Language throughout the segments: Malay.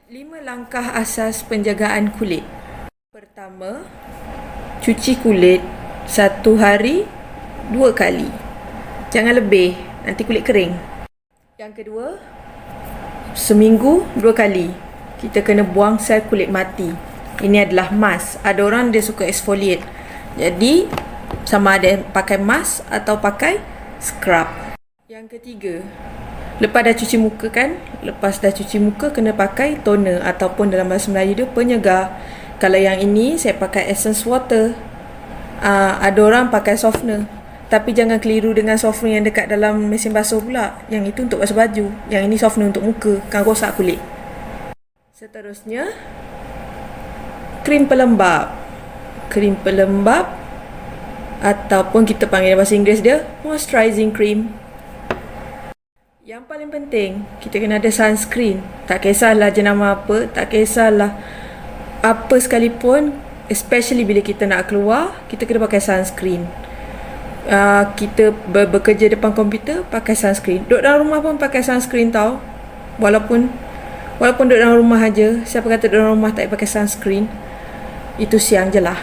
5 langkah asas penjagaan kulit. Pertama, cuci kulit 1 hari 2 kali. Jangan lebih, nanti kulit kering. Yang kedua, seminggu 2 kali. Kita kena buang sel kulit mati. Ini adalah mask. Ada orang dia suka exfoliate. Jadi, sama ada pakai mask atau pakai scrub. Yang ketiga, lepas dah cuci muka kan, lepas dah cuci muka kena pakai toner ataupun dalam bahasa Melayu dia penyegar. Kalau yang ini saya pakai essence water. Ada orang pakai softener. Tapi jangan keliru dengan softener yang dekat dalam mesin basuh pula. Yang itu untuk basuh baju. Yang ini softener untuk muka, kan rosak kulit. Seterusnya, krim pelembab. Krim pelembab ataupun kita panggil bahasa Inggeris dia moisturizing cream. Yang paling penting, kita kena ada sunscreen. Tak kisahlah jenama apa, tak kisahlah apa sekalipun, especially bila kita nak keluar, kita kena pakai sunscreen. Kita bekerja depan komputer, pakai sunscreen. Duduk dalam rumah pun pakai sunscreen tau. Walaupun duduk dalam rumah aja, siapa kata duduk dalam rumah tak pakai sunscreen? Itu siang je lah.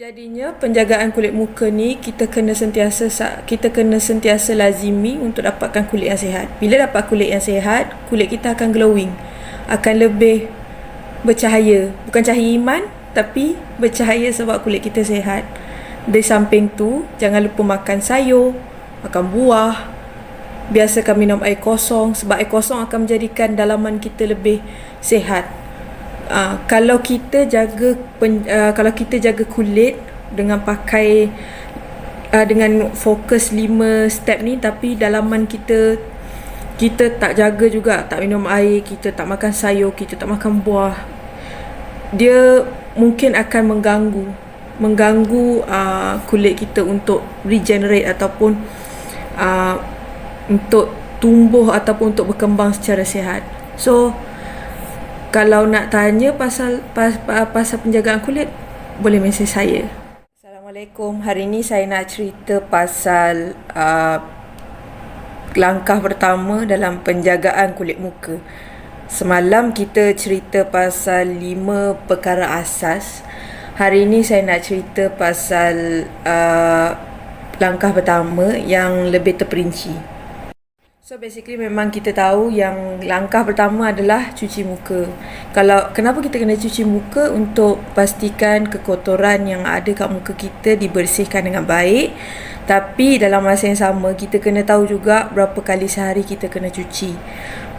Jadinya penjagaan kulit muka ni kita kena sentiasa lazimi untuk dapatkan kulit yang sihat. Bila dapat kulit yang sihat, kulit kita akan glowing, akan lebih bercahaya. Bukan cahaya iman, tapi bercahaya sebab kulit kita sihat. Di samping tu, jangan lupa makan sayur, makan buah. Biasakan minum air kosong sebab air kosong akan menjadikan dalaman kita lebih sihat. Kalau kita jaga kulit dengan pakai dengan fokus 5 step ni, tapi dalaman kita tak jaga juga, tak minum air, kita tak makan sayur, kita tak makan buah, dia mungkin akan mengganggu kulit kita untuk regenerate ataupun untuk tumbuh ataupun untuk berkembang secara sihat. So kalau nak tanya pasal penjagaan kulit, boleh mesej saya. Assalamualaikum. Hari ni saya nak cerita pasal langkah pertama dalam penjagaan kulit muka. Semalam kita cerita pasal 5 perkara asas. Hari ni saya nak cerita pasal langkah pertama yang lebih terperinci. So basically memang kita tahu yang langkah pertama adalah cuci muka. Kenapa kita kena cuci muka? Untuk pastikan kekotoran yang ada kat muka kita dibersihkan dengan baik. Tapi dalam masa yang sama kita kena tahu juga berapa kali sehari kita kena cuci.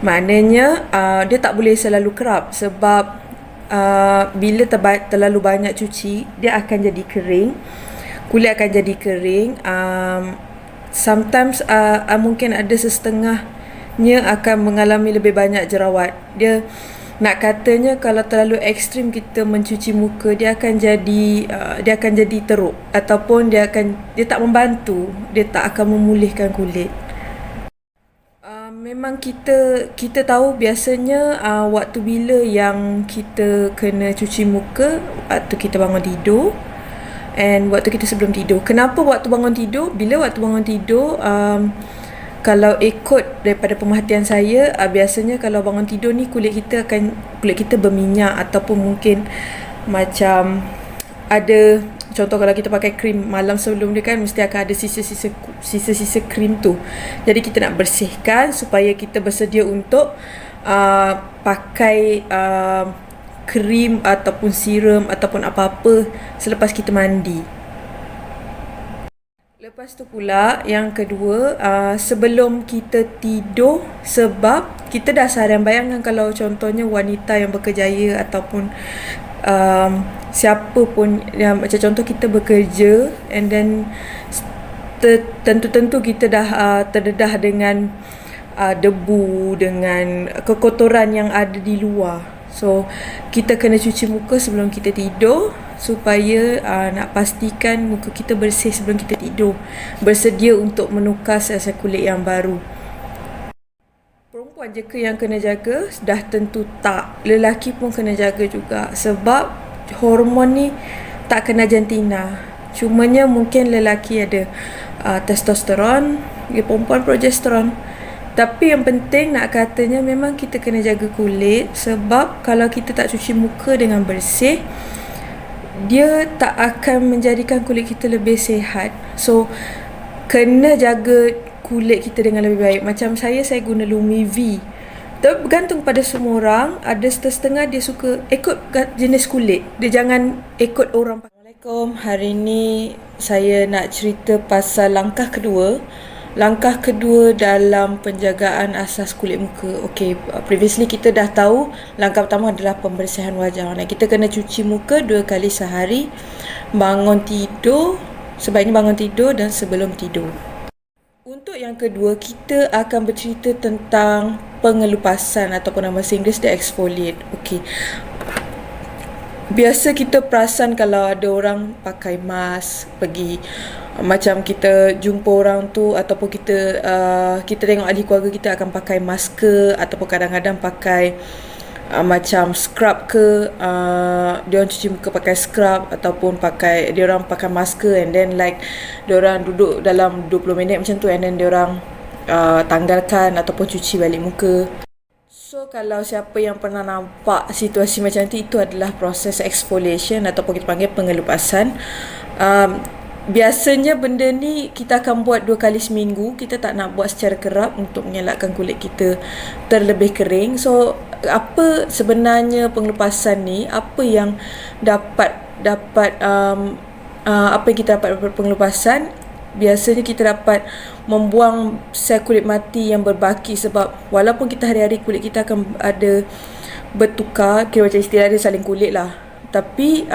Maknanya dia tak boleh selalu kerap sebab bila terlalu banyak cuci, dia akan jadi kering. Kulit akan jadi kering. Sometimes mungkin ada setengahnya akan mengalami lebih banyak jerawat. Dia nak katanya kalau terlalu ekstrim kita mencuci muka, dia akan jadi teruk ataupun dia tak membantu, dia tak akan memulihkan kulit. Memang kita tahu biasanya waktu bila yang kita kena cuci muka, waktu kita bangun tidur and waktu kita sebelum tidur. Kenapa waktu bangun tidur? Bila waktu bangun tidur, kalau ikut daripada pemerhatian saya, biasanya kalau bangun tidur ni kulit kita berminyak ataupun mungkin macam ada, contoh kalau kita pakai krim malam sebelum dia kan mesti akan ada sisa-sisa krim tu. Jadi kita nak bersihkan supaya kita bersedia untuk pakai krim ataupun serum ataupun apa-apa selepas kita mandi. Lepas tu pula yang kedua, sebelum kita tidur, sebab kita dah seharian, bayangkan kalau contohnya wanita yang berkerjaya ataupun siapa pun yang macam contoh kita bekerja and then tentu kita dah terdedah dengan debu, dengan kekotoran yang ada di luar. So kita kena cuci muka sebelum kita tidur supaya nak pastikan muka kita bersih sebelum kita tidur, bersedia untuk menukar sel-sel kulit yang baru. Perempuan je ke yang kena jaga? Dah tentu tak. Lelaki pun kena jaga juga sebab hormon ni tak kena jantina. Cumanya mungkin lelaki ada testosteron, perempuan progesteron. Tapi yang penting nak katanya memang kita kena jaga kulit, sebab kalau kita tak cuci muka dengan bersih, dia tak akan menjadikan kulit kita lebih sihat. So kena jaga kulit kita dengan lebih baik. Macam saya guna Lumi V. Tapi bergantung pada semua orang. Ada setengah dia suka ikut jenis kulit, dia jangan ikut orang. Assalamualaikum. Hari ni saya nak cerita pasal langkah kedua dalam penjagaan asas kulit muka. Okay, previously kita dah tahu langkah pertama adalah pembersihan wajah. Kita kena cuci muka 2 kali sehari. Sebaiknya bangun tidur dan sebelum tidur. Untuk yang kedua, kita akan bercerita tentang pengelupasan ataupun nama Inggeris dia exfoliate. Okay. Biasa kita perasan kalau ada orang pakai mask pergi, macam kita jumpa orang tu ataupun kita tengok ahli keluarga kita akan pakai masker ataupun kadang-kadang pakai macam scrub ke, dia orang cuci muka pakai scrub ataupun dia orang pakai masker, and then like dia orang duduk dalam 20 minit macam tu, and then dia orang tanggalkan ataupun cuci balik muka. So kalau siapa yang pernah nampak situasi macam tu, itu adalah proses exfoliation ataupun kita panggil pengelupasan. Biasanya benda ni kita akan buat 2 kali seminggu. Kita tak nak buat secara kerap untuk mengelakkan kulit kita terlebih kering. So apa sebenarnya pengelupasan ni? Apa yang apa yang kita dapat daripada pengelupasan? Biasanya kita dapat membuang sel kulit mati yang berbaki, sebab walaupun kita hari-hari kulit kita akan ada bertukar, kira macam istilah dia saling kulit lah, tapi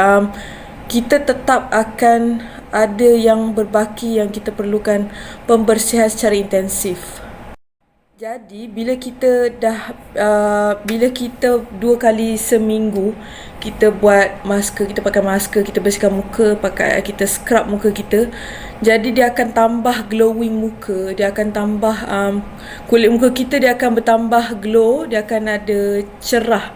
kita tetap akan ada yang berbaki yang kita perlukan pembersihan secara intensif. Jadi bila kita 2 kali seminggu kita buat masker, kita pakai masker, kita bersihkan muka, kita scrub muka kita, jadi dia akan tambah glowing muka, dia akan tambah kulit muka kita dia akan bertambah glow, dia akan ada cerah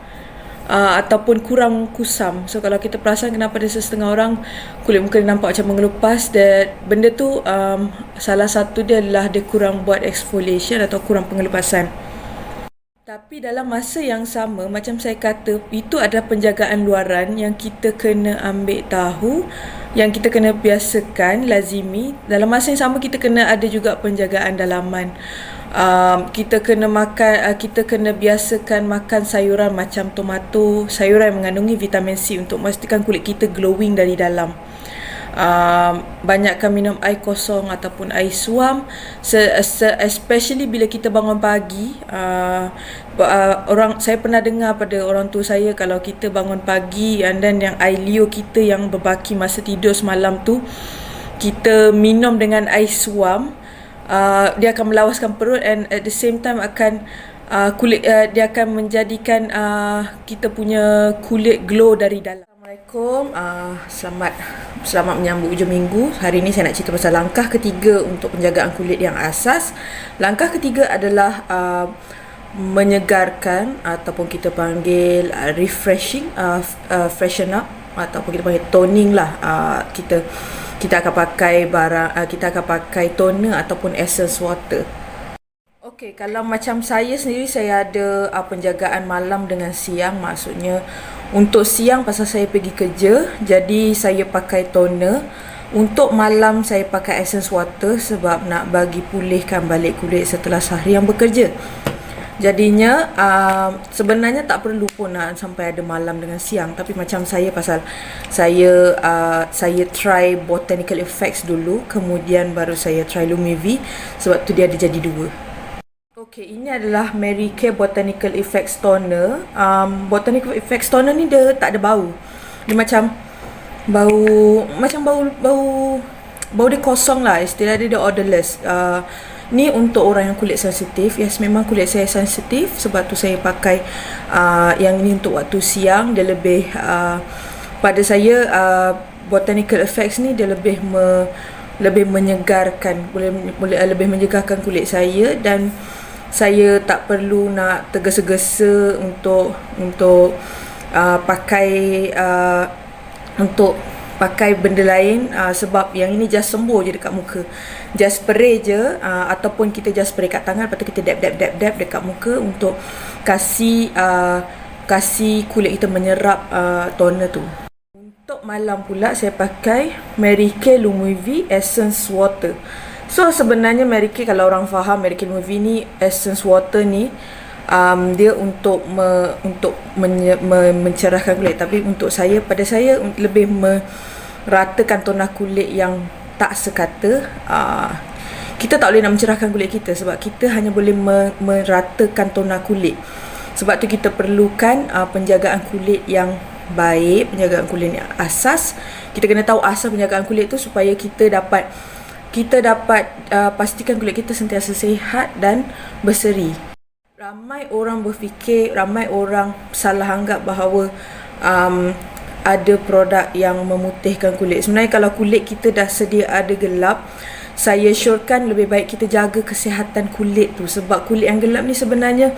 ataupun kurang kusam. So kalau kita perasan kenapa ada setengah orang kulit muka dia nampak macam mengelupas, dan benda tu salah satu dia adalah dia kurang buat exfoliation atau kurang pengelupasan. Tapi dalam masa yang sama, macam saya kata, itu adalah penjagaan luaran yang kita kena ambil tahu, yang kita kena biasakan, lazimi. Dalam masa yang sama kita kena ada juga penjagaan dalaman. Kita kena biasakan makan sayuran macam tomato, sayuran yang mengandungi vitamin C untuk memastikan kulit kita glowing dari dalam. Banyakkan minum air kosong ataupun air suam, especially bila kita bangun pagi. Saya pernah dengar pada orang tua saya, kalau kita bangun pagi and then yang air liur kita yang berbaki masa tidur semalam tu kita minum dengan air suam, dia akan melawaskan perut, and at the same time akan dia akan menjadikan kita punya kulit glow dari dalam. Assalamualaikum, selamat menyambut hujung minggu. Hari ini saya nak cerita pasal langkah ketiga untuk penjagaan kulit yang asas. Langkah ketiga adalah menyegarkan ataupun kita panggil refreshing, freshen up ataupun kita panggil toning lah. Kita akan pakai toner ataupun essence water. Okey, kalau macam saya sendiri, saya ada penjagaan malam dengan siang. Maksudnya untuk siang pasal saya pergi kerja, jadi saya pakai toner. Untuk malam saya pakai essence water sebab nak bagi pulihkan balik kulit setelah seharian bekerja. Jadinya sebenarnya tak perlu pun nak sampai ada malam dengan siang, tapi macam saya, pasal saya try Botanical Effects dulu, kemudian baru saya try Lumi V, sebab tu dia ada jadi 2. Okey, ini adalah Mary Kay Botanical Effects Toner. Botanical Effects Toner ni dia tak ada bau. Dia macam bau dia kosong lah, istilah dia odorless. Ni untuk orang yang kulit sensitif. Yes, memang kulit saya sensitif, sebab tu saya pakai yang ni untuk waktu siang. Dia lebih pada saya Botanical Effects ni dia lebih menyegarkan, boleh lebih menyegarkan kulit saya, dan saya tak perlu nak tergesa-gesa untuk pakai untuk pakai benda lain, sebab yang ini just sembuh je dekat muka. Just spray je, ataupun kita just spray kat tangan, lepas tu kita dab dekat muka untuk kasih kulit kita menyerap toner tu. Untuk malam pula saya pakai Mary Kay Lumivi Essence Water. So sebenarnya Mary Kay, kalau orang faham, Mary Kay Lumivi ni Essence Water ni dia untuk mencerahkan kulit, tapi pada saya lebih meratakan toner kulit yang tak sekata. Kita tak boleh nak mencerahkan kulit kita sebab kita hanya boleh meratakan toner kulit. Sebab tu kita perlukan penjagaan kulit yang baik, penjagaan kulit yang asas. Kita kena tahu asas penjagaan kulit tu supaya kita dapat pastikan kulit kita sentiasa sihat dan berseri. Ramai orang berfikir, ramai orang salah anggap bahawa ada produk yang memutihkan kulit. Sebenarnya kalau kulit kita dah sedia ada gelap, saya syorkan lebih baik kita jaga kesihatan kulit tu. Sebab kulit yang gelap ni sebenarnya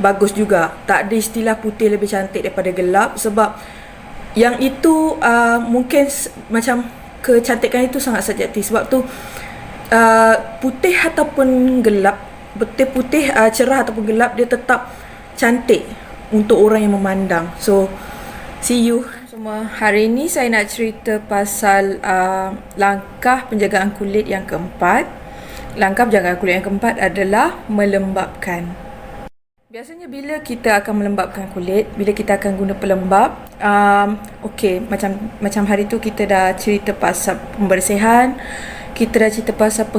bagus juga. Tak ada istilah putih lebih cantik daripada gelap. Sebab yang itu mungkin macam kecantikan itu sangat subjektif. Sebab tu putih ataupun gelap, putih cerah ataupun gelap, dia tetap cantik untuk orang yang memandang. So see you semua. Hari ini saya nak cerita pasal langkah penjagaan kulit yang keempat. Langkah penjagaan kulit yang keempat adalah melembapkan. Biasanya bila kita akan melembapkan kulit, bila kita akan guna pelembap, macam hari tu kita dah cerita pasal pembersihan, kita dah cerita pasal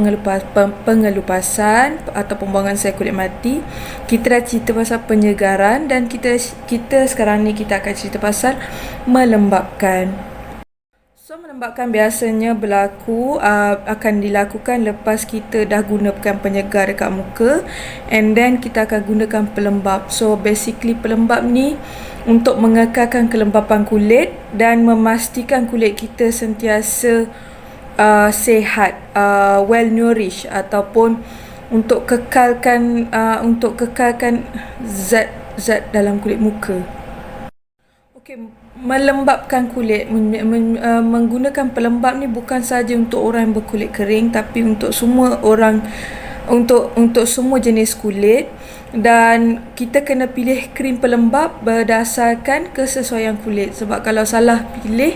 pengelupasan atau pembuangan sel kulit mati, kita dah cerita pasal penyegaran, dan kita sekarang ni kita akan cerita pasal melembapkan. So melembapkan biasanya akan dilakukan lepas kita dah gunakan penyegar dekat muka, and then kita akan gunakan pelembap. So basically pelembap ni untuk mengekalkan kelembapan kulit dan memastikan kulit kita sentiasa sihat, well nourished, ataupun untuk kekalkan zat dalam kulit muka. Melembapkan kulit, menggunakan pelembap ni bukan saja untuk orang yang berkulit kering, tapi untuk semua orang, untuk semua jenis kulit. Dan kita kena pilih krim pelembap berdasarkan kesesuaian kulit. Sebab kalau salah pilih,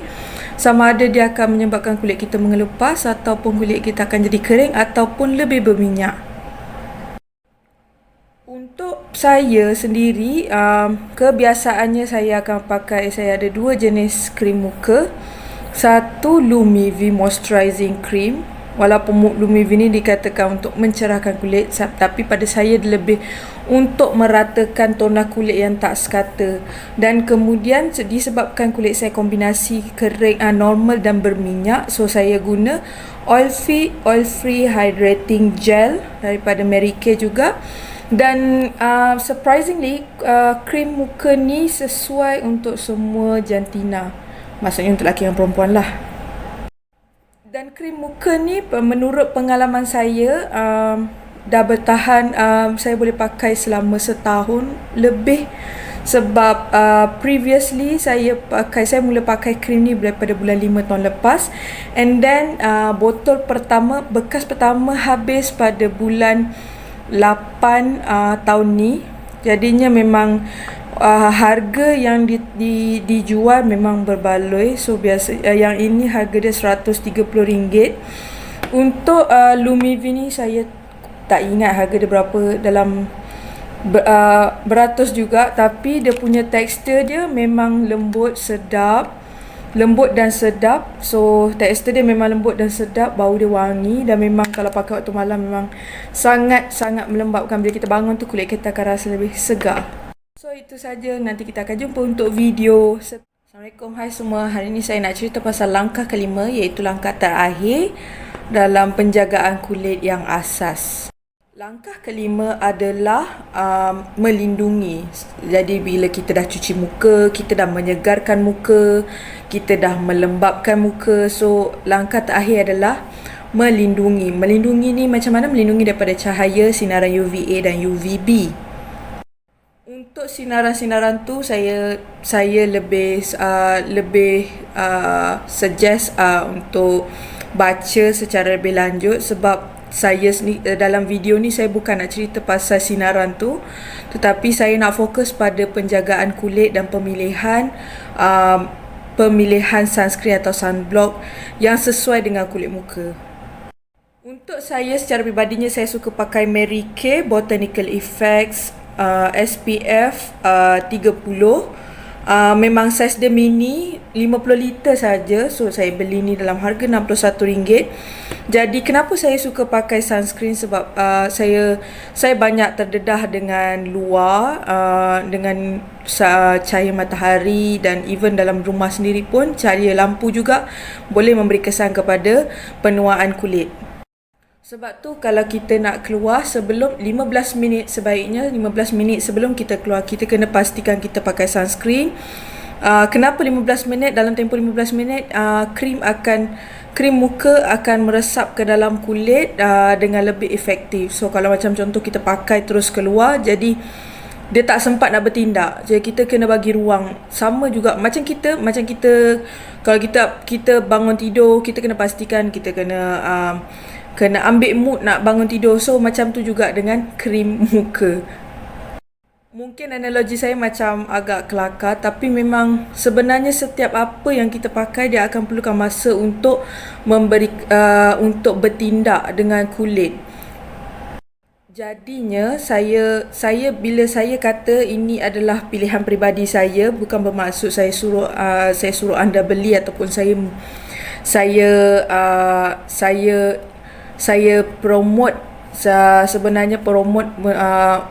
sama ada dia akan menyebabkan kulit kita mengelupas, ataupun kulit kita akan jadi kering ataupun lebih berminyak. Untuk saya sendiri, kebiasaannya saya ada dua jenis krim muka. Satu Lumivi Moisturizing Cream. Walaupun Lumivi ni dikatakan untuk mencerahkan kulit, tapi pada saya lebih untuk meratakan toner kulit yang tak sekata. Dan kemudian disebabkan kulit saya kombinasi kering, normal dan berminyak, so saya guna oil free hydrating gel daripada Mary Kay juga. Dan surprisingly, krim muka ni sesuai untuk semua jantina. Maksudnya untuk lelaki dan perempuan lah. Dan krim muka ni menurut pengalaman saya dah bertahan, saya boleh pakai selama setahun lebih. Sebab previously saya mula pakai krim ni daripada bulan 5 tahun lepas. And then botol bekas pertama habis pada bulan 8 tahun ni. Jadinya memang harga yang dijual memang berbaloi. So biasa yang ini harga dia RM130. Untuk Lumivi ni saya tak ingat harga dia berapa, dalam beratus juga. Tapi dia punya tekstur dia memang lembut dan sedap. So tekstur dia memang lembut dan sedap, bau dia wangi, dan memang kalau pakai waktu malam memang sangat melembapkan. Bila kita bangun tu kulit kita akan rasa lebih segar. So itu saja, nanti kita akan jumpa untuk video. Assalamualaikum, hai semua. Hari ini saya nak cerita pasal langkah kelima, iaitu langkah terakhir dalam penjagaan kulit yang asas. Langkah kelima adalah melindungi. Jadi bila kita dah cuci muka, kita dah menyegarkan muka, kita dah melembapkan muka, so langkah terakhir adalah melindungi. Melindungi ni macam mana? Melindungi daripada cahaya sinaran UVA dan UVB. Untuk sinaran-sinaran tu saya lebih suggest untuk baca secara lebih lanjut, sebab saya dalam video ni saya bukan nak cerita pasal sinaran tu, tetapi saya nak fokus pada penjagaan kulit dan pemilihan sunscreen atau sunblock yang sesuai dengan kulit muka. Untuk saya secara peribadinya, saya suka pakai Mary Kay Botanical Effects SPF 30. Memang saiz dia mini, 50 liter saja. So saya beli ni dalam harga RM61. Jadi kenapa saya suka pakai sunscreen? Sebab saya banyak terdedah dengan luar, dengan cahaya matahari, dan even dalam rumah sendiri pun cahaya lampu juga boleh memberi kesan kepada penuaan kulit. Sebab tu kalau kita nak keluar sebelum 15 minit, sebaiknya 15 minit sebelum kita keluar, kita kena pastikan kita pakai sunscreen. Kenapa 15 minit? Dalam tempoh 15 minit, krim muka akan meresap ke dalam kulit dengan lebih efektif. So kalau macam contoh kita pakai terus keluar, jadi dia tak sempat nak bertindak. Jadi kita kena bagi ruang. Sama juga macam kita kalau kita bangun tidur, kita kena pastikan kita kena ambil mood nak bangun tidur. So macam tu juga dengan krim muka. Mungkin analogi saya macam agak kelakar, tapi memang sebenarnya setiap apa yang kita pakai, dia akan perlukan masa untuk bertindak dengan kulit. Jadinya bila saya kata ini adalah pilihan peribadi saya, bukan bermaksud saya suruh anda beli, ataupun saya promote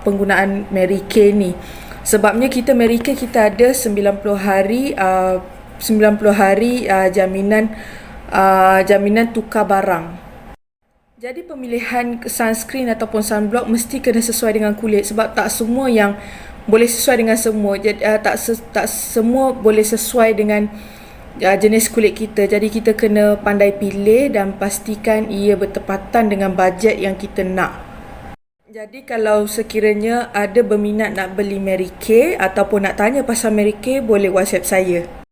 penggunaan Mary Kay ni. Sebabnya Mary Kay kita ada 90 hari jaminan tukar barang. Jadi pemilihan sunscreen ataupun sunblock mesti kena sesuai dengan kulit, sebab tak semua yang boleh sesuai dengan semua. Jadi tak semua boleh sesuai dengan jenis kulit kita. Jadi kita kena pandai pilih dan pastikan ia bertepatan dengan bajet yang kita nak. Jadi kalau sekiranya ada berminat nak beli Mary Kay ataupun nak tanya pasal Mary Kay, boleh WhatsApp saya.